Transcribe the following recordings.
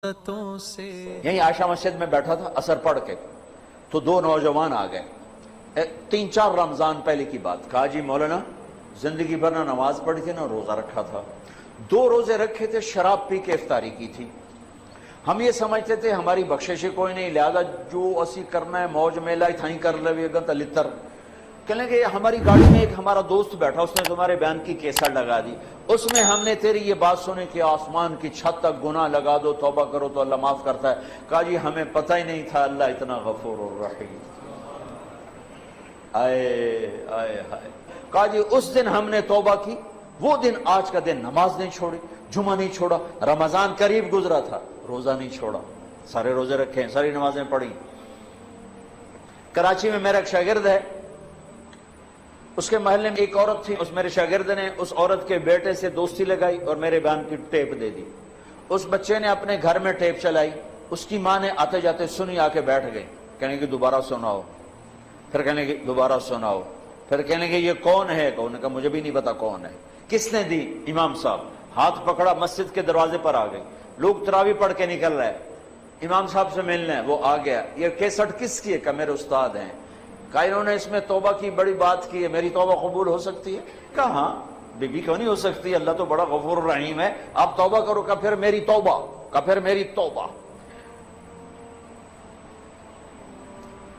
یہیں عائشہ مسجد میں بیٹھا تھا اثر پڑھ کے، تو دو نوجوان آ گئے، 3-4 رمضان پہلے کی بات۔ کہا جی مولانا زندگی بھر نہ نماز پڑھی تھی نہ روزہ رکھا تھا، 2 روزے رکھے تھے، شراب پی کے افطاری کی تھی۔ ہم یہ سمجھتے تھے ہماری بخشش کوئی نہیں، لہذا جو اسی کرنا ہے موج میلہ تھائیں کر لے گا تلتر۔ کہنے کہ ہماری گاڑی میں ایک ہمارا دوست بیٹھا، اس نے تمہارے بیان کی کیسٹ لگا دی، اس میں ہم نے تیری یہ بات سنی کہ آسمان کی چھت تک گناہ لگا دو، توبہ کرو تو اللہ معاف کرتا ہے۔ کہا جی ہمیں پتہ ہی نہیں تھا اللہ اتنا غفور الرحیم۔ آئے آئے ہائے۔ کہا جی اس دن ہم نے توبہ کی، وہ دن آج کا دن نماز نہیں چھوڑی، جمعہ نہیں چھوڑا، رمضان قریب گزرا تھا روزہ نہیں چھوڑا، سارے روزے رکھے، ساری نمازیں پڑھی۔ کراچی میں میرا ایک شاگرد ہے، اس کے محلے میں ایک عورت تھی، اس میرے شاگرد نے اس عورت کے بیٹے سے دوستی لگائی اور میرے بیان کی ٹیپ دے دی۔ اس بچے نے اپنے گھر میں ٹیپ چلائی، اس کی ماں نے آتے جاتے سنی، آ کے بیٹھ گئی، کہنے کہ دوبارہ سناؤ، پھر کہنے کہ دوبارہ سناؤ، پھر کہنے کہ یہ کون ہے؟ انہوں نے کہا مجھے بھی نہیں پتا کون ہے۔ کس نے دی؟ امام صاحب۔ ہاتھ پکڑا، مسجد کے دروازے پر آ گئی، لوگ تراویح پڑھ کے نکل رہے، امام صاحب سے ملنے ہیں، وہ آ گیا۔ یہ کیسٹ کس کی ہے؟ کہ میرے استاد ہیں۔ کہا انہوں نے اس میں توبہ کی بڑی بات کی ہے، میری توبہ قبول ہو سکتی ہے؟ کہا ہاں، بی بی کیوں نہیں ہو سکتی، اللہ تو بڑا غفور الرحیم ہے، آپ توبہ کرو۔ کہا پھر میری توبہ، کہا پھر میری توبہ۔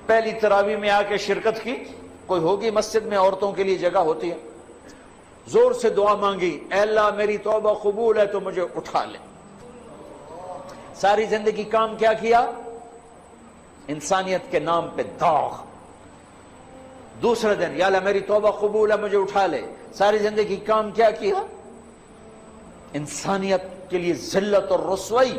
پہلی تراویح میں آ کے شرکت کی، کوئی ہوگی مسجد میں عورتوں کے لیے جگہ ہوتی ہے، زور سے دعا مانگی، اے اللہ میری توبہ قبول ہے تو مجھے اٹھا لے۔ ساری زندگی کام کیا کیا؟ انسانیت کے نام پہ داغ۔ دوسرے دن یا اللہ میری توبہ قبول ہے مجھے اٹھا لے، ساری زندگی کام کیا کیا؟ انسانیت کے لیے ذلت اور رسوائی۔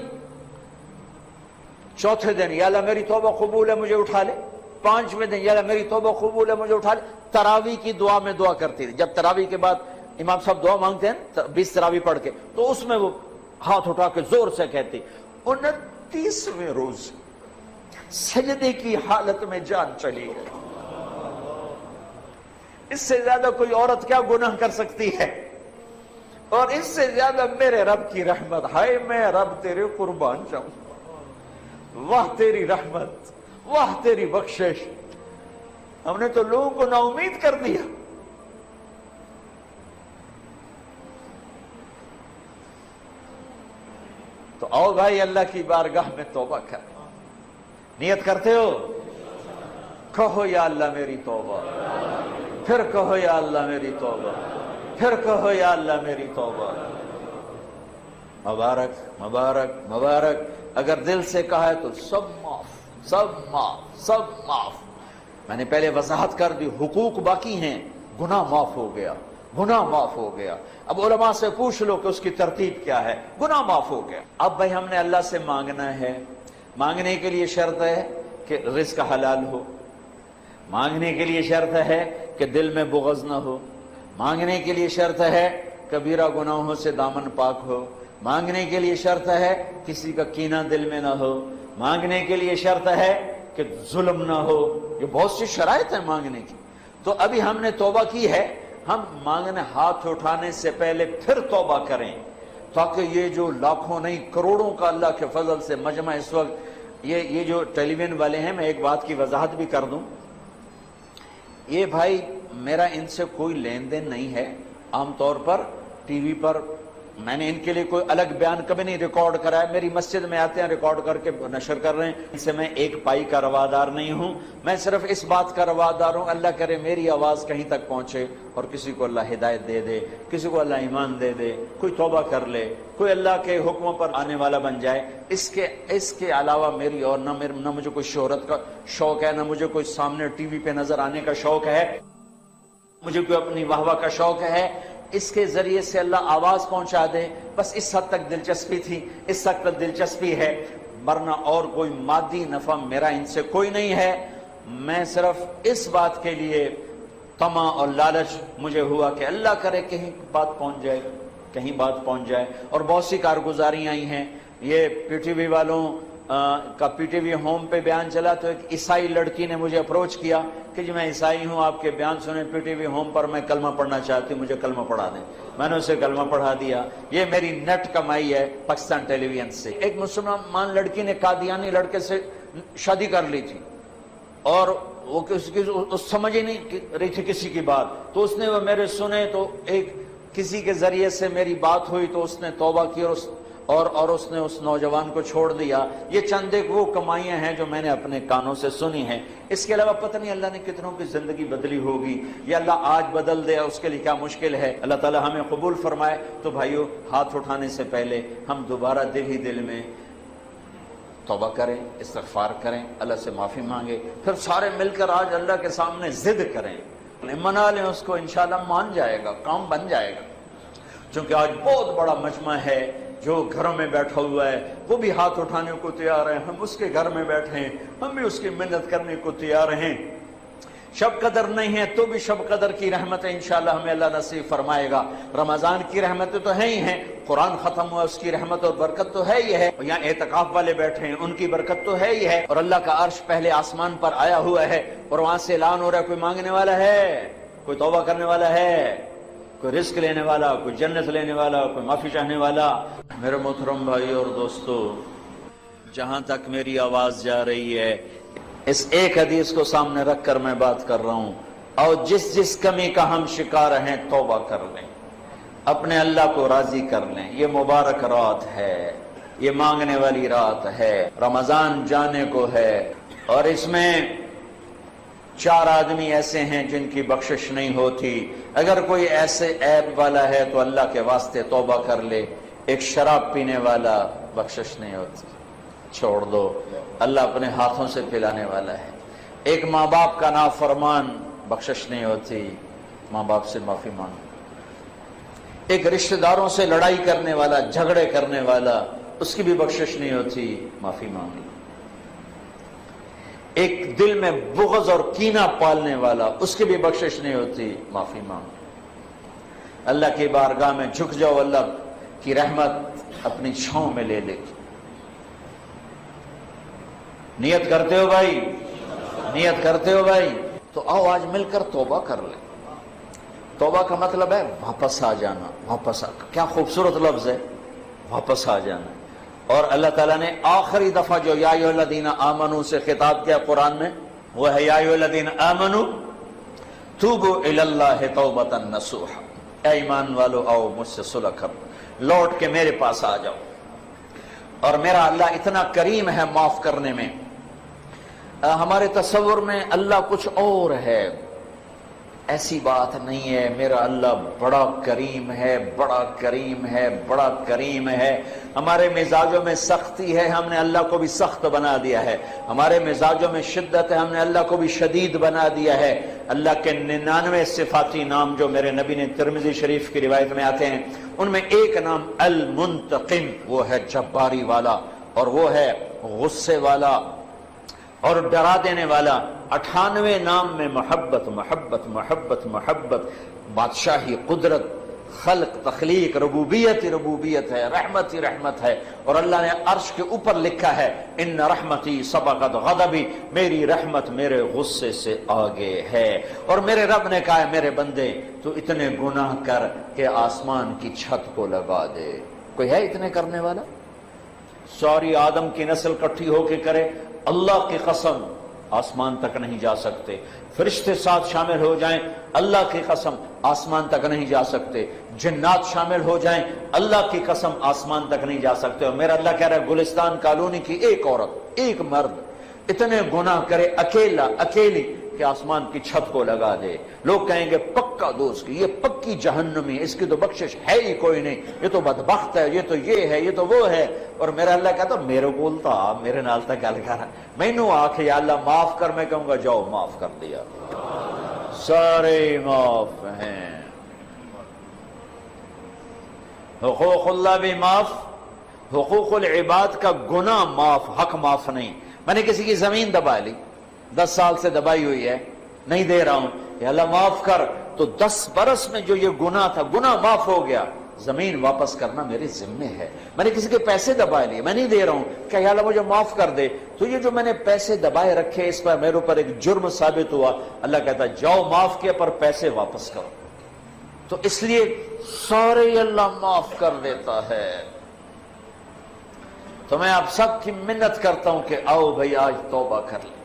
چوتھے دن یا اللہ میری توبہ قبول ہے مجھے اٹھا لے، 5ویں دن یا اللہ میری توبہ قبول ہے مجھے اٹھا لے۔ تراویح کی دعا میں دعا کرتی تھی، جب تراویح کے بعد امام صاحب دعا مانگتے ہیں 20 تراویح پڑھ کے، تو اس میں وہ ہاتھ اٹھا کے زور سے کہتی 29ویں روز سجدے کی حالت میں جان چلی گئی۔ اس سے زیادہ کوئی عورت کیا گناہ کر سکتی ہے؟ اور اس سے زیادہ میرے رب کی رحمت، ہائے میں رب تیرے قربان جاؤں، واہ تیری رحمت، واہ تیری بخشش۔ ہم نے تو لوگوں کو نا امید کر دیا۔ تو آؤ بھائی اللہ کی بارگاہ میں توبہ کریں۔ نیت کرتے ہو؟ کہو یا اللہ میری توبہ، پھر کہو یا اللہ میری توبہ، پھر کہو یا اللہ میری توبہ۔ مبارک مبارک مبارک۔ اگر دل سے کہا ہے تو سب معاف، سب معاف، سب معاف۔ میں نے پہلے وضاحت کر دی، حقوق باقی ہیں، گناہ معاف ہو گیا، گناہ معاف ہو گیا۔ اب علماء سے پوچھ لو کہ اس کی ترتیب کیا ہے، گناہ معاف ہو گیا۔ اب بھائی ہم نے اللہ سے مانگنا ہے، مانگنے کے لیے شرط ہے کہ رزق حلال ہو، مانگنے کے لیے شرط ہے کہ دل میں بغض نہ ہو، مانگنے کے لیے شرط ہے کبیرہ گناہوں سے دامن پاک ہو، مانگنے کے لیے شرط ہے کسی کا کینہ دل میں نہ ہو، مانگنے کے لیے شرط ہے کہ ظلم نہ ہو۔ یہ بہت سی شرائط ہیں مانگنے کی۔ تو ابھی ہم نے توبہ کی ہے، ہم مانگنے ہاتھ اٹھانے سے پہلے پھر توبہ کریں، تاکہ یہ جو لاکھوں نہیں کروڑوں کا اللہ کے فضل سے مجمع اس وقت یہ جو ٹیلی ویژن والے ہیں، میں ایک بات کی وضاحت بھی کر دوں، یہ بھائی میرا ان سے کوئی لین دین نہیں ہے۔ عام طور پر ٹی وی پر میں نے ان کے لیے کوئی الگ بیان کبھی نہیں ریکارڈ کرا ہے، میری مسجد میں آتے ہیں ریکارڈ کر کے نشر کر رہے ہیں، ان سے میں ایک پائی کا روادار نہیں ہوں۔ میں صرف اس بات کا روادار ہوں اللہ کرے میری آواز کہیں تک پہنچے اور کسی کو اللہ ہدایت دے دے، کسی کو اللہ ایمان دے دے، کوئی توبہ کر لے، کوئی اللہ کے حکموں پر آنے والا بن جائے۔ اس کے علاوہ میری اور نہ مجھے کوئی شہرت کا شوق ہے، نہ مجھے کوئی سامنے ٹی وی پہ نظر آنے کا شوق ہے، مجھے کوئی اپنی واہ واہ کا شوق ہے۔ اس کے ذریعے سے اللہ آواز پہنچا دے، بس اس حد تک دلچسپی تھی، اس حد تک دلچسپی ہے، ورنہ اور کوئی مادی نفع میرا ان سے کوئی نہیں ہے۔ میں صرف اس بات کے لیے طمع اور لالچ مجھے ہوا کہ اللہ کرے کہیں بات پہنچ جائے، کہیں بات پہنچ جائے۔ اور بہت سی کارگزاریاں آئی ہیں، یہ پی ٹی وی والوں کا پی ٹی وی ہوم پہ بیان چلا تو ایک عیسائی لڑکی نے مجھے اپروچ کیا کہ جی میں عیسائی ہوں، آپ کے بیان سنیں پی ٹی وی ہوم پر، میں کلمہ پڑھنا چاہتی ہوں، مجھے کلمہ پڑھا دیں۔ میں نے اسے کلمہ پڑھا دیا. یہ میری نیٹ کمائی ہے پاکستان ٹیلی ویژن سے. ایک مسلمان لڑکی نے قادیانی لڑکے سے شادی کر لی تھی اور وہ سمجھ ہی نہیں رہی تھی کسی کی بات, تو اس نے وہ میرے سنے, تو ایک کسی کے ذریعے سے میری بات ہوئی تو اس نے توبہ کی اور اس نے اس نوجوان کو چھوڑ دیا. یہ چند ایک وہ کمائیاں ہیں جو میں نے اپنے کانوں سے سنی ہیں. اس کے علاوہ پتہ نہیں اللہ نے کتنوں کی زندگی بدلی ہوگی, یا اللہ آج بدل دے اس کے لیے کیا مشکل ہے. اللہ تعالی ہمیں قبول فرمائے. تو بھائیو, ہاتھ اٹھانے سے پہلے ہم دوبارہ دل ہی دل میں توبہ کریں, استغفار کریں, اللہ سے معافی مانگے, پھر سارے مل کر آج اللہ کے سامنے ضد کریں, منا لیں اس کو, انشاءاللہ مان جائے گا, کام بن جائے گا. چونکہ آج بہت بڑا مجمع ہے جو گھروں میں بیٹھا ہوا ہے, وہ بھی ہاتھ اٹھانے کو تیار ہیں, ہم اس کے گھر میں بیٹھے ہیں, ہم بھی اس کی منت کرنے کو تیار ہیں. شب قدر نہیں ہے تو بھی شب قدر کی رحمتیں انشاءاللہ ہمیں اللہ نصیب فرمائے گا. رمضان کی رحمتیں تو ہیں ہی ہیں, قرآن ختم ہوا اس کی رحمت اور برکت تو ہے ہی ہے, یہاں اعتکاف والے بیٹھے ہیں ان کی برکت تو ہے ہی ہے, اور اللہ کا عرش پہلے آسمان پر آیا ہوا ہے اور وہاں سے اعلان ہو رہا ہے کوئی مانگنے والا ہے, کوئی توبہ کرنے والا ہے, کوئی رزق لینے والا, کوئی جنت لینے والا, کوئی معافی چاہنے والا. میرے محترم بھائی اور دوستو, جہاں تک میری آواز جا رہی ہے اس ایک حدیث کو سامنے رکھ کر میں بات کر رہا ہوں, اور جس کمی کا ہم شکار ہیں توبہ کر لیں, اپنے اللہ کو راضی کر لیں. یہ مبارک رات ہے, یہ مانگنے والی رات ہے, رمضان جانے کو ہے, اور اس میں 4 آدمی ایسے ہیں جن کی بخشش نہیں ہوتی. اگر کوئی ایسے عیب والا ہے تو اللہ کے واسطے توبہ کر لے. ایک شراب پینے والا بخشش نہیں ہوتی, چھوڑ دو, اللہ اپنے ہاتھوں سے پلانے والا ہے. ایک ماں باپ کا نافرمان بخشش نہیں ہوتی, ماں باپ سے معافی مانگو. ایک رشتہ داروں سے لڑائی کرنے والا, جھگڑے کرنے والا, اس کی بھی بخشش نہیں ہوتی, معافی مانگو. ایک دل میں بغض اور کینہ پالنے والا, اس کی بھی بخشش نہیں ہوتی, معافی مانگو. اللہ کی بارگاہ میں جھک جاؤ, اللہ کی رحمت اپنی چھاؤں میں لے لے. نیت کرتے ہو بھائی, نیت کرتے ہو بھائی, تو آؤ آج مل کر توبہ کر لیں. توبہ کا مطلب ہے واپس آ جانا. واپس کیا خوبصورت لفظ ہے, واپس آ جانا. اور اللہ تعالیٰ نے آخری دفعہ جو یا ایھا الذین آمنوا سے خطاب کیا قرآن میں, وہ ہے یا ایھا الذین آمنوا توبوا الی اللہ توبۃ نصوحا. اے ایمان والو آؤ مجھ سے صلح کرو, لوٹ کے میرے پاس آ جاؤ. اور میرا اللہ اتنا کریم ہے معاف کرنے میں. ہمارے تصور میں اللہ کچھ اور ہے, ایسی بات نہیں ہے. میرا اللہ بڑا کریم ہے, بڑا کریم ہے, بڑا کریم ہے. ہمارے مزاجوں میں سختی ہے, ہم نے اللہ کو بھی سخت بنا دیا ہے. ہمارے مزاجوں میں شدت ہے, ہم نے اللہ کو بھی شدید بنا دیا ہے. اللہ کے 99 صفاتی نام جو میرے نبی نے ترمذی شریف کی روایت میں آتے ہیں, ان میں ایک نام المنتقم, وہ ہے جباری والا, اور وہ ہے غصے والا اور ڈرا دینے والا. 98 نام میں محبت محبت محبت محبت, بادشاہی, قدرت, خلق, تخلیق, ربوبیت ربوبیت ہے, رحمت ہی رحمت ہے. اور اللہ نے عرش کے اوپر لکھا ہے ان رحمتی سبقت غضبی, میری رحمت میرے غصے سے آگے ہے. اور میرے رب نے کہا ہے میرے بندے تو اتنے گناہ کر کہ آسمان کی چھت کو لگا دے. کوئی ہے اتنے کرنے والا؟ ساری آدم کی نسل کٹھی ہو کے کرے, اللہ کی قسم آسمان تک نہیں جا سکتے. فرشتے ساتھ شامل ہو جائیں, اللہ کی قسم آسمان تک نہیں جا سکتے. جنات شامل ہو جائیں, اللہ کی قسم آسمان تک نہیں جا سکتے. اور میرا اللہ کہہ رہا ہے گلستان کالونی کی ایک عورت, ایک مرد اتنے گناہ کرے اکیلا اکیلی کہ آسمان کی چھت کو لگا دے. لوگ کہیں گے پکا دوست کی, یہ پکی جہنمی, اس کی تو بخشش ہے ہی کوئی نہیں, یہ تو بدبخت ہے, یہ تو یہ ہے, یہ تو وہ ہے. اور میرا اللہ کہتا میرے بولتا میرے نال تک گل کر, مینوں آکھ یا اللہ معاف کر, میں کہوں گا جاؤ معاف کر دیا, سارے معاف ہیں. حقوق اللہ بھی معاف, حقوق العباد کا گناہ معاف, حق معاف نہیں. میں نے کسی کی زمین دبا لی, 10 سال سے دبائی ہوئی ہے, نہیں دے رہا ہوں, یا اللہ معاف کر, تو 10 برس میں جو یہ گناہ تھا گناہ معاف ہو گیا, زمین واپس کرنا میرے ذمے ہے. میں نے کسی کے پیسے دبائے لیے, میں نہیں دے رہا ہوں, کہ یا اللہ مجھے معاف کر دے, تو یہ جو میں نے پیسے دبائے رکھے اس پر میرے اوپر ایک جرم ثابت ہوا. اللہ کہتا جاؤ معاف کیا پر پیسے واپس کرو. تو اس لیے سارے اللہ معاف کر دیتا ہے. تو میں آپ سب کی منت کرتا ہوں کہ آؤ بھائی آج توبہ کر لیں.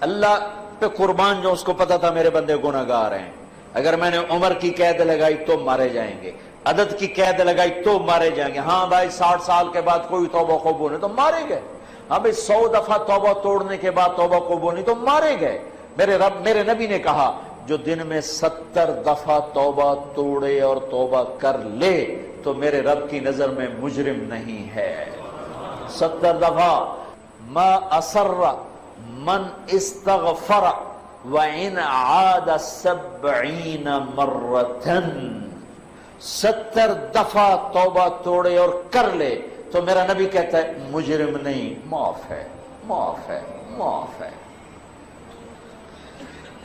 اللہ پہ قربان جو اس کو پتا تھا میرے بندے گناہگار ہیں. اگر میں نے عمر کی قید لگائی تو مارے جائیں گے, عدد کی قید لگائی تو مارے جائیں گے. ہاں بھائی 60 سال کے بعد کوئی توبہ قبول نہیں تو مارے گئے. ہاں بھائی 100 دفعہ توبہ توڑنے کے بعد توبہ قبول نہیں تو مارے گئے. میرے نبی نے کہا جو دن میں 70 دفعہ توبہ توڑے اور توبہ کر لے تو میرے رب کی نظر میں مجرم نہیں ہے. 70 دفعہ. ما اصر من استغفر وَإِنْ عَادَ 70 مرتن. 70 دفعہ توبہ توڑے اور کر لے تو میرا نبی کہتا ہے مجرم نہیں, معاف ہے, معاف ہے, معاف ہے.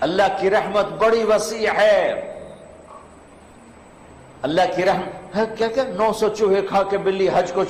اللہ کی رحمت بڑی وسیع ہے. اللہ کی رحمت کیا 900 چوہے کھا کے بلی حج کو